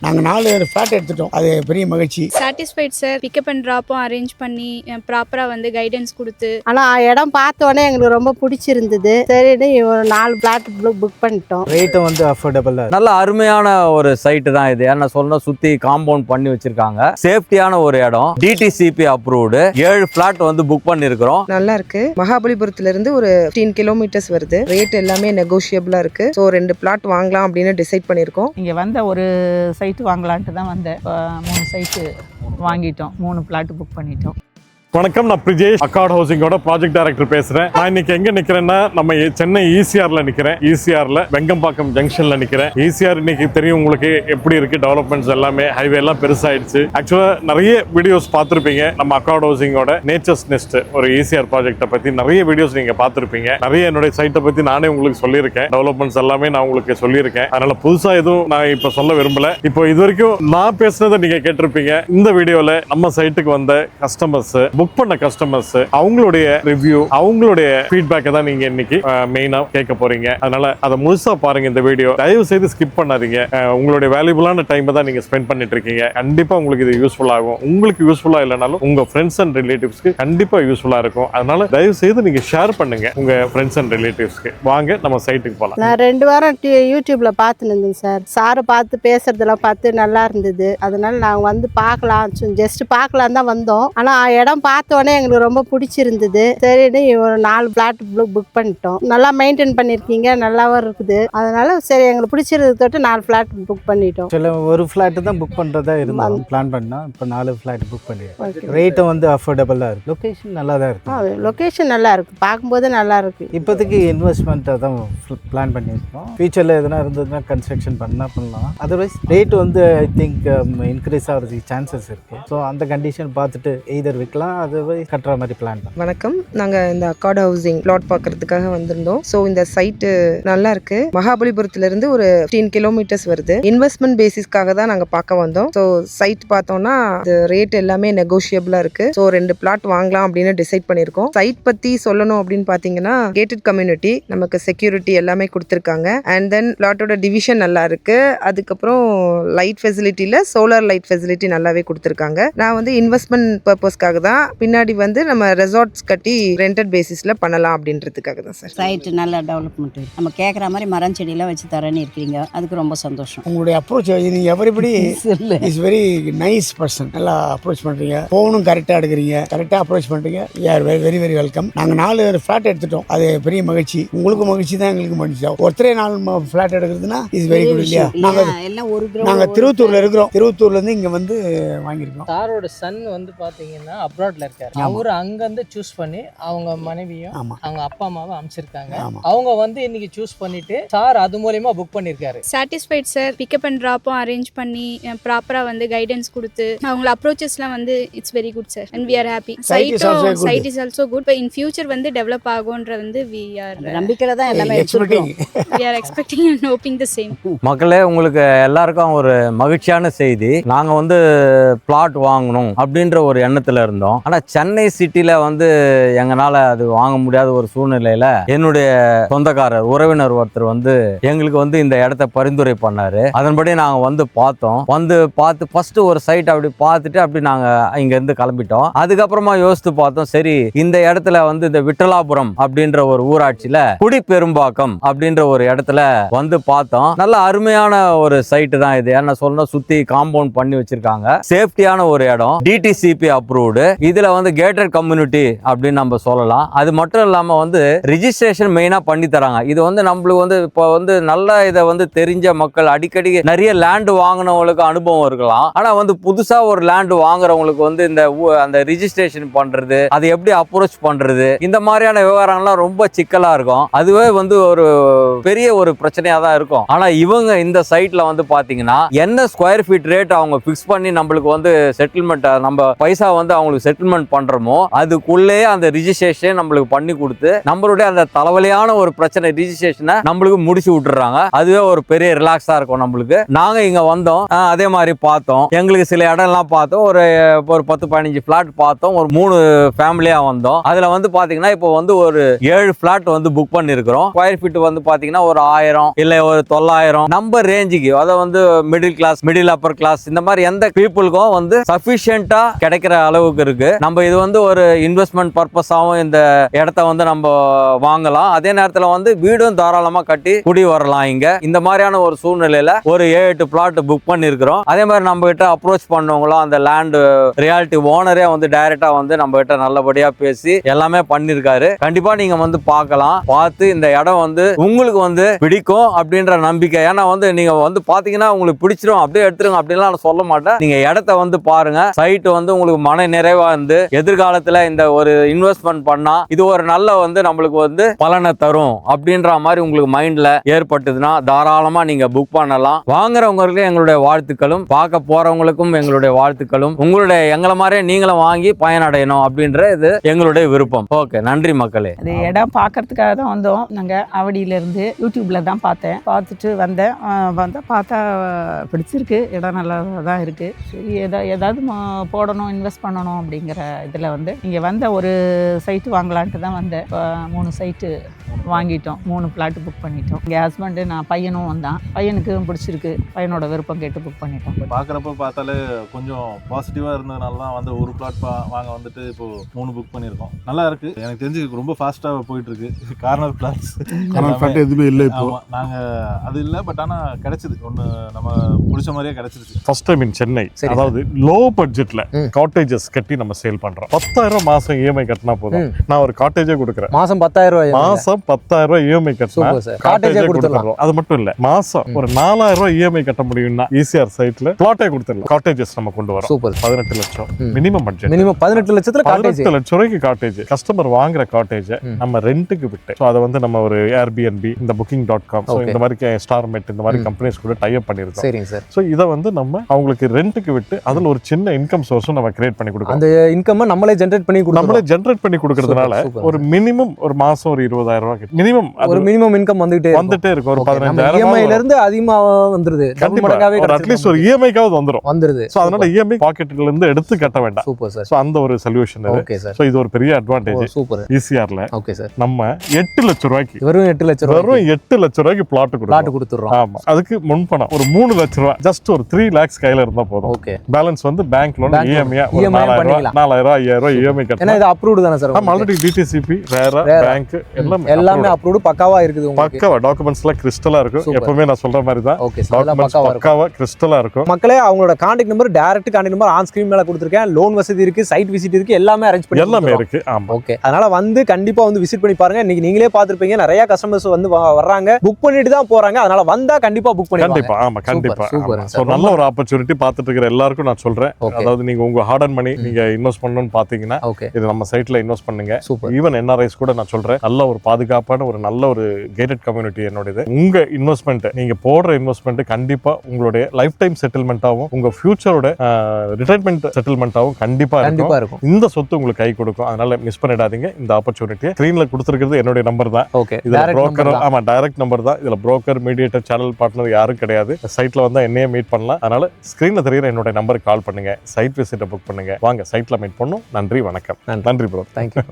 நாங்கள் 4 ஃப்ளாட் எடுத்துட்டோம். அது பெரிய மகிழ்ச்சி. Satisfied sir. பிக்கப் அண்ட் ட்ராப்பும் அரேஞ்ச் பண்ணி ப்ராப்பராக வந்து கைடன்ஸ் கொடுத்து. ஆனால் இடம் பார்த்தோன்னே எங்களுக்கு ரொம்ப பிடிச்சிருந்தது. சரின்னு ஒரு 4 ஃப்ளாட் புக் பண்ணிட்டோம். ரேட்டும் வந்து அஃபோர்டபுள். நல்ல அருமையான ஒரு சைட்டு தான் இது. என்ன சொல்லணும், சுற்றி காம்பவுண்ட் பண்ணி வச்சிருக்காங்க. சேஃப்டியான ஒரு இடம். DTCP approved. 7 ஃப்ளாட் வந்து புக் பண்ணியிருக்கிறோம். நல்லா இருக்கு. மகாபலிபுரத்துல இருந்து ஒரு 15 கிலோமீட்டர்ஸ் வருது. ரேட் எல்லாமே நெகோஷியபிளா இருக்கு. ஸோ 2 பிளாட் வாங்கலாம் அப்படின்னு டிசைட் பண்ணியிருக்கோம். இங்கே வந்த ஒரு சைட்டு வாங்கலான்ட்டு தான் வந்தேன். 3 சைட்டு வாங்கிட்டோம். 3 பிளாட் புக் பண்ணிட்டோம். வணக்கம், நான் பிரிஜேஷ், அக்கார்ட் ஹவுசிங்கோட ப்ராஜெக்ட் டைரக்டர் பேசுறேன். நான் இன்னைக்கு எங்க நிக்கிறேன்னா, நம்ம சென்னை ஈசிஆர்ல நிக்கிறேன். ஈசிஆர்ல வெங்கம்பாக்கம் ஜங்ஷன்ல நிக்கிறேன். ஈசிஆர் இன்னைக்கு தெரியும் உங்களுக்கு எப்படி இருக்கு, டெவலப்மெண்ட்ஸ் எல்லாமே, ஹைவே எல்லாம் பெருசாயிடுச்சு. ஆக்சுவலா நிறைய வீடியோஸ் பார்த்திருப்பீங்க. நம்ம அக்கார்ட் ஹவுசிங்கோட நேச்சர்ஸ் நெஸ்ட் ஒரு ஈசிஆர் ப்ராஜெக்ட்டை பத்தி நிறைய வீடியோஸ் நீங்க பார்த்திருப்பீங்க. நிறைய என்னுடைய சைட்டை பத்தி நானே உங்களுக்கு சொல்லியிருக்கேன். டெவலப்மெண்ட்ஸ் எல்லாமே நான் உங்களுக்கு சொல்லியிருக்கேன். அதனால புதுசா எதுவும் நான் இப்ப சொல்ல விரும்பல. இப்போ இது வரைக்கும் நான் பேசுனதை நீங்க கேட்டிருப்பீங்க. இந்த வீடியோல நம்ம சைட்டுக்கு வந்த கஸ்டமர்ஸ், புக் பண்ண கஸ்டமர்ஸ், அவங்களுடைய ரிவ்யூ, அவங்களுடைய ஃபீட்பேக்கை தான் நீங்க இன்னைக்கு மெயினா கேட்க போறீங்க. அதனால அதை முழுசா பாருங்க. இந்த வீடியோ தயவு செய்து ஸ்கிப் பண்ணாதீங்க. உங்களுடைய வேல்யூபிளான டைமை தான் நீங்க ஸ்பெண்ட் பண்ணிட்டு இருக்கீங்க. கண்டிப்பா உங்களுக்கு இது யூஸ்ஃபுல் ஆகும். உங்களுக்கு யூஸ்ஃபுல்லா இல்லைனாலும் உங்க ஃப்ரெண்ட்ஸ் அண்ட் ரிலேட்டிவ்ஸ்க்கு கண்டிப்பா யூஸ்ஃபுல்லா இருக்கும். அதனால தயவு செய்து நீங்க ஷேர் பண்ணுங்க உங்க ஃப்ரெண்ட்ஸ் அண்ட் ரிலேட்டிவ்ஸ்க்கு. வாங்க நம்ம சைட்டுக்கு போகலாம். நான் 2 வாரம் யூடியூப்ல பார்த்துன்னு இருந்தேன் சார். சாரை பார்த்து பேசுறதெல்லாம் பார்த்து நல்லா இருந்தது. அதனால நாங்கள் வந்து பார்க்கலாம், ஜஸ்ட் பார்க்கலாம் தான் வந்தோம். ஆனால் இடம் பார்த்தோன்னே எங்களுக்கு ரொம்ப பிடிச்சிருந்தது. சரின்னு ஒரு 4 ஃப்ளாட் புக் பண்ணிட்டோம். நல்லா மெயின்டைன் பண்ணியிருக்கீங்க, நல்லாவும் இருக்குது. அதனால சரி எங்களுக்கு பிடிச்சிருது தொட்டு 4 ஃப்ளாட் புக் பண்ணிட்டோம். சில ஒரு ஃப்ளாட்டு தான் புக் பண்ணுறதா இருந்தோம், பிளான் பண்ணோம். இப்போ 4 ஃப்ளாட் புக் பண்ணிடுறோம். ரேட்டும் வந்து அஃபோர்டபுளாக இருக்குது. லொக்கேஷன் நல்லா தான் இருக்குது. லொக்கேஷன் நல்லா இருக்குது, பார்க்கும்போது நல்லா இருக்குது. இப்போதைக்கு இன்வெஸ்ட்மெண்ட்டாக தான் பிளான் பண்ணியிருக்கோம். ஃபியூச்சரில் எதனா இருந்ததுன்னா கன்ஸ்ட்ரக்ஷன் பண்ணலாம். அதர்வைஸ் ரேட் வந்து ஐ திங்க் இன்க்ரீஸ் ஆகிறதுக்கு சான்சஸ் இருக்குது. ஸோ அந்த கண்டிஷன் பார்த்துட்டு எய்தர் விற்கலாம், அதர்வைஸ் கட்டுற மாதிரி பிளான் தான். வணக்கம், நாங்க இந்த அக்கார்ட் ஹவுசிங் பிளாட் பார்க்கறதுக்காக வந்திருந்தோம். ஸோ இந்த சைட்டு நல்லா இருக்கு. மகாபலிபுரத்துல இருந்து ஒரு 15 கிலோமீட்டர்ஸ் வருது. இன்வெஸ்ட்மெண்ட் பேசிஸ்க்காக தான் நாங்க பார்க்க வந்தோம். ஸோ சைட் பார்த்தோம்னா ரேட் எல்லாமே நெகோஷியபிளா இருக்கு. ஸோ 2 பிளாட் வாங்கலாம் அப்படின்னு டிசைட் பண்ணியிருக்கோம். சைட் பத்தி சொல்லணும் அப்படின்னு பாத்தீங்கன்னா, கேட்டட் கம்யூனிட்டி, நமக்கு செக்யூரிட்டி எல்லாமே கொடுத்துருக்காங்க. அண்ட் தென் பிளாட்டோட டிவிஷன் நல்லா இருக்கு. அதுக்கப்புறம் லைட் ஃபெசிலிட்டியில சோலார் லைட் ஃபெசிலிட்டி நல்லாவே கொடுத்துருக்காங்க. நான் வந்து இன்வெஸ்ட்மெண்ட் பர்பஸ்க்காக தான், பின்னாடி வந்து நம்ம ரெசார்ட்ஸ் கட்டி ரெண்டட் பேசிஸ்ல பண்ணலாம் அப்படின்றதுக்காக தான் சார். சைட் நல்ல டெவலப்மெண்ட். நம்ம கேட்குற மாதிரி மரம் செடியெல்லாம் வச்சு தரேன்னு இருக்கீங்க, அதுக்கு ரொம்ப சந்தோஷம். உங்களுடைய அப்ரோச் நீங்க everybody is very nice person. நல்லா அப்ரோச் பண்றீங்க, போனும் கரெக்டா எடுக்கிறீங்க, கரெக்டா அப்ரோச் பண்றீங்க. யார் வெரி வெரி வெல்கம். நாங்கள் 4 ஃபிளாட் எடுத்துட்டோம். அது பெரிய மகிழ்ச்சி. உங்களுக்கும் மகிழ்ச்சி தான், எங்களுக்கும் மகிழ்ச்சி. ஒருத்தரே 4 ஃபிளாட் எடுக்கிறதுனா இஸ் வெரி குட் இல்லையா? நாங்க திருவத்தூர்ல இருக்கிறோம். திருவத்தூர்ல இருந்து இங்க வந்து வாங்கியிருக்கோம். சாரோட சன் வந்து பாத்தீங்கன்னா அப்ராட்ல இருக்காரு. அவரு அங்க இருந்து சூஸ் பண்ணி அவங்க மனைவியும் அவங்க அப்பா அம்மாவும் அமைச்சிருக்காங்க. அவங்க வந்து இன்னைக்கு சூஸ் பண்ணிட்டு சார் அது மூலமா புக் பண்ணிருக்காரு. Satisfied sir. பிக்கப் அண்ட் ட்ராப்பும் அரேஞ்ச் பண்ணி ப்ராப்பராக வந்து கைடன்ஸ் கொடுத்து அவங்கள அப்ரோச்சஸ்லாம் வந்து it's very good sir. And we are happy. Site is also good. இப்போ இன் ஃபியூச்சர் வந்து டெவலப் ஆகும்ன்ற வந்து வி ஆர் நம்பிக்கையில தான் எல்லாமே we are expecting and hoping the same. மக்களே, உங்களுக்கு எல்லாருக்கும் ஒரு மகிழ்ச்சியான செய்தி. நாங்கள் வந்து பிளாட் வாங்கணும் அப்படின்ற ஒரு எண்ணத்தில் இருந்தோம். ஆனால் சென்னை சிட்டியில் வந்து எங்களால் அது வாங்க முடியாத ஒரு சூழ்நிலையில் என்னுடைய சொந்தக்காரர் உறவினர் ஒருத்தர் வந்து எங்களுக்கு வந்து இந்த இடத்த பரிந்துரை பண்ணாரு. அதன்படி நாங்கள் வந்து பார்த்தோம். வந்து பார்த்து ஃபர்ஸ்ட் ஒரு சைட் அப்படி பார்த்துட்டு அப்படி நாங்கள் இங்கேருந்து கிளம்பிட்டோம். அதுக்கப்புறமா யோசித்து பார்த்தோம், சரி இந்த இடத்துல வந்து இந்த விட்டலாபுரம் அப்படின்ற ஒரு ஊராட்சியில் குடிப்பெரும்பாக்கம் அப்படின்ற ஒரு இடத்துல வந்து பார்த்தோம். நல்ல அருமையான ஒரு சைட்டு தான் இது. என்ன சொல்லணும், சுற்றி காம்பவுண்ட் பண்ணி வச்சிருக்காங்க. சேஃப்டியான ஒரு இடம். DTCP approved. இதுல வந்து கேட்டட் கம்யூனிட்டி அப்படின்னு நம்ம சொல்லலாம். அது மட்டும் இல்லாம வந்து ரிஜிஸ்ட்ரேஷன் மெயினா பண்ணி தராங்க. இது வந்து நம்மளுக்கு வந்து இப்போ வந்து நல்ல இதை வந்து தெரிஞ்ச மக்கள், அடிக்கடி நிறைய லேண்டு வாங்கினவங்களுக்கு அனுபவம் இருக்கலாம். ஆனா வந்து புதுசா ஒரு லேண்டு வாங்குறவங்களுக்கு வந்து இந்த அந்த ரிஜிஸ்ட்ரேஷன் பண்றது, அது எப்படி அப்ரோச் பண்றது, இந்த மாதிரியான விவகாரங்கள்லாம் ரொம்ப சிக்கலா இருக்கும். அதுவே வந்து ஒரு பெரிய ஒரு பிரச்சனையா தான் இருக்கும். ஆனா இவங்க இந்த சைட்ல வந்து பாத்தீங்கன்னா என்ன ஸ்கொயர் ஃபீட் ரேட் அவங்க பிக்ஸ் பண்ணி நம்மளுக்கு வந்து செட்டில்மெண்ட், நம்ம பைசா வந்து அவங்களுக்கு செட்டில் செட்டில்மெண்ட் பண்றோமோ அதுக்குள்ளே அந்த ரிஜிஸ்ட்ரேஷன் நம்மளுக்கு பண்ணி கொடுத்து நம்மளுடைய அந்த தலைவலியான ஒரு பிரச்சனை ரிஜிஸ்ட்ரேஷனை நம்மளுக்கு முடிச்சு விட்டுறாங்க. அதுவே ஒரு பெரிய ரிலாக்ஸா இருக்கும் நம்மளுக்கு. நாங்க இங்க வந்தோம், அதே மாதிரி பார்த்தோம், எங்களுக்கு சில இடம்லாம் பார்த்தோம், ஒரு 10-15 பிளாட் பார்த்தோம், ஒரு 3 ஃபேமிலியா வந்தோம். அதுல வந்து பாத்தீங்கன்னா இப்போ வந்து ஒரு 7 பிளாட் வந்து புக் பண்ணிருக்கிறோம். ஸ்கொயர் ஃபீட் வந்து பாத்தீங்கன்னா ஒரு 1000 இல்ல ஒரு 900 நம்ம ரேஞ்சுக்கு, அதை வந்து middle class, middle upper class, இந்த மாதிரி எந்த பீப்புளுக்கும் வந்து சஃபிஷியன்ட்டா கிடைக்கிற அளவுக்கு இருக்கு. நம்ம இது வந்து ஒரு இன்வெஸ்ட்மெண்ட் பர்பஸாவும் இந்த இடத்த வந்து நம்ம வாங்கலாம். அதே நேரத்துல வந்து வீடும் தாராளமா கட்டி குடி வரலாம். இங்க இந்த மாதிரியான ஒரு சூழ்நிலையில ஒரு 7-8 பிளாட் புக் பண்ணிருக்கிறோம். அதே மாதிரி நம்ம கிட்ட அப்ரோச் பண்ணவங்களும் அந்த லேண்ட் ரியாலிட்டி ஓனரே வந்து டைரக்டா வந்து நம்ம கிட்ட நல்லபடியா பேசி எல்லாமே பண்ணிருக்காரு. கண்டிப்பா நீங்க வந்து பார்க்கலாம், பார்த்து இந்த இடம் வந்து உங்களுக்கு வந்து பிடிக்கும் அப்படின்ற நம்பிக்கை. ஏன்னா வந்து நீங்க வந்து பாத்தீங்கன்னா உங்களுக்கு பிடிச்சிரும் அப்படியே எடுத்துருங்க அப்படின்லாம் நான் சொல்ல மாட்டேன். நீங்க இடத்த வந்து பாருங்க, சைட் வந்து உங்களுக்கு மன நிறைவா வந்து எதிர்காலத்துல இந்த ஒரு இன்வெஸ்ட்மெண்ட் பண்ணா இது ஒரு நல்ல வந்து நம்மளுக்கு வந்து பலனை தரும் அப்படின்ற மாதிரி உங்களுக்கு மைண்ட்ல ஏற்பட்டதுன்னா தாராளமா நீங்க புக் பண்ணலாம். வாங்குறவங்களுக்கு எங்களுடைய வாழ்த்துக்களும், பார்க்க போறவங்களுக்கும் எங்களுடைய வாழ்த்துக்களும். உங்களுடைய எங்களை மாதிரியே நீங்களும் வாங்கி பயனடையணும் அப்படின்ற இது எங்களுடைய விருப்பம். ஓகே, நன்றி மக்களே. அது இடம் பார்க்கறதுக்காக தான் வந்தோம். நாங்கள் ஆவடியிலேருந்து யூடியூப்ல தான் பார்த்தேன், பார்த்துட்டு வந்தேன். பார்த்தா பிடிச்சிருக்கு, இடம் நல்லா தான் இருக்குது. சரி, ஏதாவது போடணும், இன்வெஸ்ட் பண்ணணும் அப்படிங்கிற இதில் வந்து இங்கே வந்த ஒரு சைட்டு வாங்கலான்ட்டு தான் வந்தேன். இப்போ 3 சைட்டு வாங்கிட்டோம், 3 பிளாட் புக் பண்ணிட்டோம். எங்கள் ஹஸ்பண்டு, நான் பையனும் வந்தான். பையனுக்கு பிடிச்சிருக்கு, பையனோட விருப்பம் கேட்டு புக் பண்ணிட்டோம். பார்க்குறப்ப பார்த்தாலே கொஞ்சம் பாசிட்டிவாக இருந்ததுனால தான் வந்து ஒரு பிளாட் வாங்க வந்துட்டு இப்போ 3 புக் பண்ணியிருக்கோம். நல்லா இருக்கு, எனக்கு தெரிஞ்சு ரொம்ப ஃபாஸ்ட்டாக போயிட்டு இருக்கு. கார்னர் பிளாட்ஸ் எதுவுமே இல்லை இப்போ. நாங்கள் அது இல்லை, பட் ஆனால் கிடைச்சிது ஒன்று, நம்ம பிடிச்ச மாதிரியே கிடைச்சிருச்சு. First time in Chennai. அதாவது லோ பட்ஜெட்ல காட்டேஜஸ் கட்டி நம்ம சேல் பண்றோம். 10,000 மாசம் இஎம்ஐ கட்டினா போதும், நான் ஒரு காட்டேஜே கொடுக்குறேன். மாசம் 10,000 மாசம் 10,000 இஎம்ஐ கட்டினா காட்டேஜே கொடுத்துறோம். அது மட்டும் இல்ல, மாசம் ஒரு 4,000 இஎம்ஐ கட்ட முடியும்னா ஈசிஆர் சைட்ல பிளாட்டே கொடுத்துடலாம். காட்டேஜஸ் நம்ம கொண்டு வரோம். 18 லட்சம் மினிமம் பட்ஜெட். மினிமம் 18 லட்சத்துல 18 லட்சம் ரூபாய்க்கு காட்டேஜ். கஸ்டமர் வாங்குற காட்டேஜ் நம்ம ரெண்டுக்கு விட்டு, அதை வந்து நம்ம ஒரு ஏர்பிஎன்பி, இந்த booking.com, இந்த மாதிரி ஸ்டார்மெட், இந்த மாதிரி கம்பெனிஸ் கூட டை அப் பண்ணிருக்கோம். சரிங்க சார். சோ இத வந்து நம்ம அவங்களுக்கு ரெண்டுக்கு விட்டு அதுல ஒரு சின்ன இன்கம் சோர்ஸும் நம்ம கிரியேட் பண்ணி கொடுக்கறோம். அந்த இன்கம் நம்மளே ஜெனரேட் பண்ணி கொடுக்கறதுனால ஒரு மினிமம் ஒரு மாசம் ஒரு 20,000 ரூபாய் மினிமம், ஒரு மினிமம் இன்கம் வந்துட்டே இருக்கும். ஒரு 15,000 இஎம்ஐல இருந்து அதிகமா வந்துருது. அட்லீஸ்ட் ஒரு இஎம்ஐக்காவது வந்துருது. சோ அதனால இஎம்ஐ பாக்கெட்ல இருந்து எடுத்து கட்ட வேண்டாம். Super sir. சோ அந்த ஒரு சொல்யூஷன் இது. Okay sir. சோ இது ஒரு பெரிய அட்வான்டேஜ். சூப்பர். ஈசிஆர்ல. Okay sir. நம்ம 8 லட்சம் ரூபாய்க்கு, வெறும் 8 லட்சம் ரூபாய்க்கு பிளாட் கொடுத்துறோம். ஆமா, அதுக்கு முன்பணம் ஒரு 3 லட்சம் ரூபாய், ஜஸ்ட் ஒரு 3 lakhs கையில இருந்தா போதும். ஓகே. பேலன்ஸ் வந்து பேங்க் லோன் இஎம்ஐ 4,000 5,000 இஎம்ஐ கட்டணும். ஏன்னா இது அப்ரூவ்ட் தானே சார்? ஆமா, ஆல்ரெடி டிடிசிபி, ரேரா, பேங்க் எல்லாமே அப்ரூவ்ட், பக்காவா இருக்குது. பக்காவா டாக்குமெண்ட்ஸ் எல்லாம் கிறிஸ்டலா இருக்கும். எப்பவுமே நான் சொல்ற மாதிரி தான். ஓகே சார், பக்காவா கிறிஸ்டலா இருக்கும். மக்களே, அவங்களோட contact number, direct contact number on screen மேல கொடுத்திருக்கேன். லோன் வசதி இருக்கு, சைட் விசிட் இருக்கு, எல்லாமே அரேஞ்ச் பண்ணி எல்லாமே இருக்கு. ஆமா, ஓகே. அதனால வந்து கண்டிப்பா வந்து விசிட் பண்ணி பாருங்க. இன்னைக்கு நீங்களே பாத்துருப்பீங்க, நிறைய கஸ்டமர்ஸ் வந்து வர்றாங்க, புக் பண்ணிட்டு தான் போறாங்க. அதனால வந்தா கண்டிப்பா புக் பண்ணி கண்டிப்பா. ஆமா, கண்டிப்பா. சோ நல்ல ஒரு ஆப்பர்ச்சுனிட்டி பாத்துட்டு இருக்கிற எல்லாருக்கும் நான் சொல்றேன். அதாவது நீங்க உங்க ஹார்ட் அண்ட் மணி நீங்க இன்வெஸ்ட் பண்ணணும்னு பாத்தீங்கன்னா இது நம்ம சைட்ல இன்வெஸ்ட் பண்ணுங்க. ஈவன் என்ஆர்ஐஸ் கூட நான் சொல்றேன், நல்ல ஒரு பாதுகாப்பான ஒரு நல்ல ஒரு கேட்டட் கம்யூனிட்டி என்னோடது. உங்க இன்வெஸ்ட்மெண்ட், நீங்க போடுற இன்வெஸ்ட்மெண்ட் கண்டிப்பா உங்களுடைய லைஃப் டைம் செட்டில்மெண்ட்டாவும் உங்க ஃபியூச்சரோட ரிட்டைர்மெண்ட் செட்டில்மெண்ட்டாவும் கண்டிப்பா இருக்கும். இந்த சொத்து உங்களுக்கு கை கொடுக்கும். அதனால மிஸ் பண்ணிடாதீங்க இந்த ஆப்பர்ச்சுனிட்டியை. ஸ்கிரீன்ல கொடுத்திருக்கிறது என்னுடைய நம்பர் தான். இதுல புரோக்கர், ஆமா, டைரக்ட் நம்பர் தான். இதுல புரோக்கர், மீடியேட்டர், சேனல் பார்ட்னர் யாரும் கிடையாது. சைட்ல வந்தா என்னையே மீட் பண்ணலாம். அதனால ஸ்கிரீன்ல தெரியுற என்னோட நம்பருக்கு கால் பண்ணுங்க, சைட் விசிட்டை புக் பண்ணுங்க, வாங்க சைட்ல மீட் பண்ணும். நன்றி, வணக்கம். நன்றி ப்ரோ. தேங்க்யூ.